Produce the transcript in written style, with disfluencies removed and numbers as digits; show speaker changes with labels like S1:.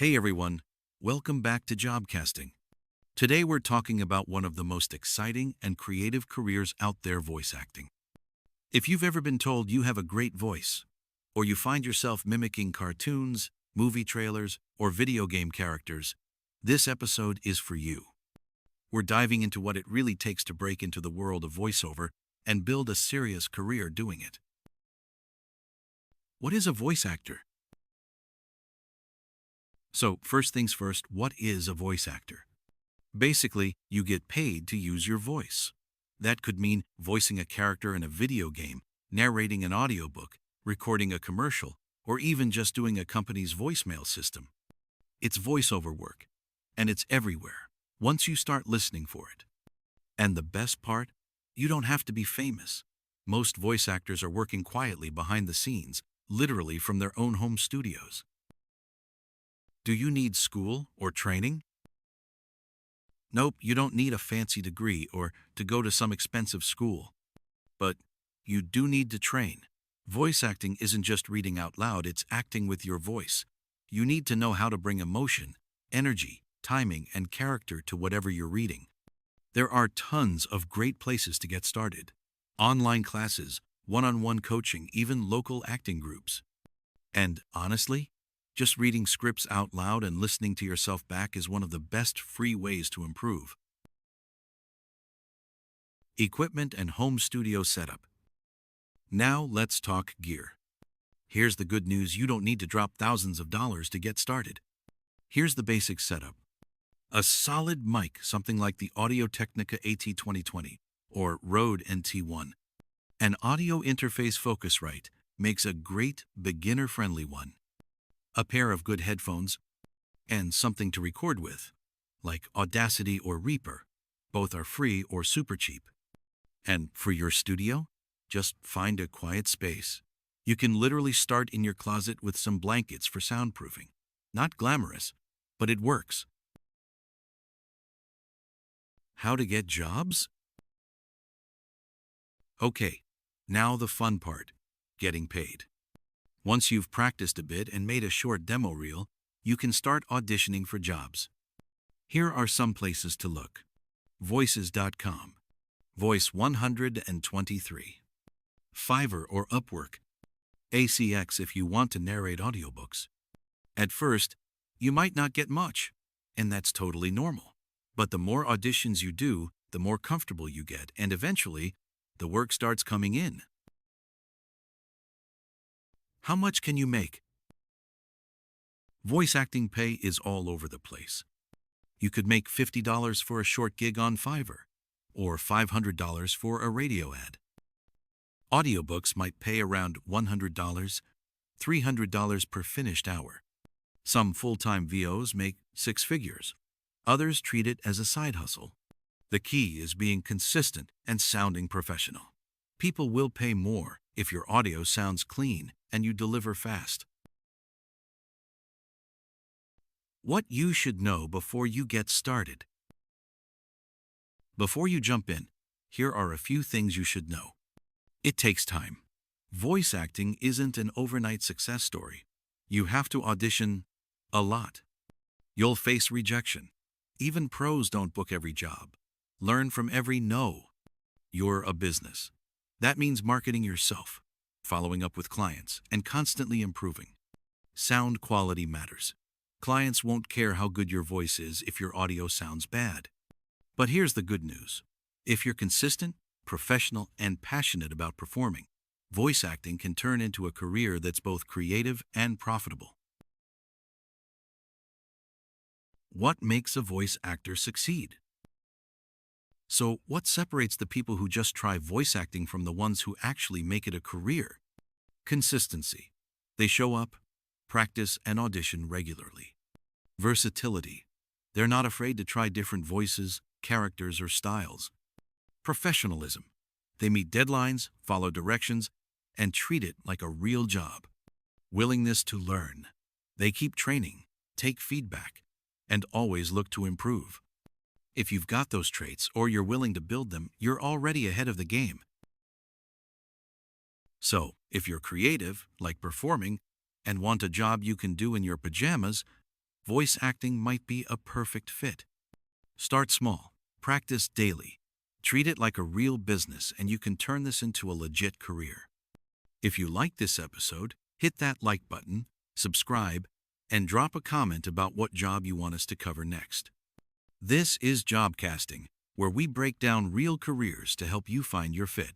S1: Hey everyone, welcome back to JobCasting. Today we're talking about one of the most exciting and creative careers out there, voice acting. If you've ever been told you have a great voice, or you find yourself mimicking cartoons, movie trailers, or video game characters, this episode is for you. We're diving into what it really takes to break into the world of voiceover and build a serious career doing it. What is a voice actor? So, first things first, what is a voice actor? Basically, you get paid to use your voice. That could mean voicing a character in a video game, narrating an audiobook, recording a commercial, or even just doing a company's voicemail system. It's voiceover work, and it's everywhere, once you start listening for it. And the best part? You don't have to be famous. Most voice actors are working quietly behind the scenes, literally from their own home studios. Do you need school or training? Nope, you don't need a fancy degree or to go to some expensive school. But you do need to train. Voice acting isn't just reading out loud, it's acting with your voice. You need to know how to bring emotion, energy, timing, and character to whatever you're reading. There are tons of great places to get started. Online classes, one-on-one coaching, even local acting groups. And honestly, just reading scripts out loud and listening to yourself back is one of the best free ways to improve. Equipment and home studio setup. Now let's talk gear. Here's the good news: you don't need to drop thousands of dollars to get started. Here's the basic setup. A solid mic, something like the Audio-Technica AT2020 or Rode NT1. An audio interface Focusrite makes a great beginner-friendly one. A pair of good headphones, and something to record with, like Audacity or Reaper. Both are free or super cheap. And for your studio, just find a quiet space. You can literally start in your closet with some blankets for soundproofing. Not glamorous, but it works. How to get jobs? Okay, now the fun part, getting paid. Once you've practiced a bit and made a short demo reel, you can start auditioning for jobs. Here are some places to look. Voices.com, Voice 123, Fiverr or Upwork, ACX if you want to narrate audiobooks. At first, you might not get much, and that's totally normal. But the more auditions you do, the more comfortable you get, and eventually, the work starts coming in. How much can you make? Voice acting pay is all over the place. You could make $50 for a short gig on Fiverr, or $500 for a radio ad. Audiobooks might pay around $100, $300 per finished hour. Some full-time VOs make six figures. Others treat it as a side hustle. The key is being consistent and sounding professional. People will pay more if your audio sounds clean and you deliver fast. What you should know before you get started. Before you jump in, here are a few things you should know. It takes time. Voice acting isn't an overnight success story. You have to audition a lot. You'll face rejection. Even pros don't book every job. Learn from every no. You're a business. That means marketing yourself, following up with clients, and constantly improving. Sound quality matters. Clients won't care how good your voice is if your audio sounds bad. But here's the good news. If you're consistent, professional, and passionate about performing, voice acting can turn into a career that's both creative and profitable. What makes a voice actor succeed? So, what separates the people who just try voice acting from the ones who actually make it a career? Consistency. They show up, practice, and audition regularly. Versatility. They're not afraid to try different voices, characters, or styles. Professionalism. They meet deadlines, follow directions, and treat it like a real job. Willingness to learn. They keep training, take feedback, and always look to improve. If you've got those traits or you're willing to build them, you're already ahead of the game. So, if you're creative, like performing, and want a job you can do in your pajamas, voice acting might be a perfect fit. Start small. Practice daily. Treat it like a real business, and you can turn this into a legit career. If you liked this episode, hit that like button, subscribe, and drop a comment about what job you want us to cover next. This is JobCasting, where we break down real careers to help you find your fit.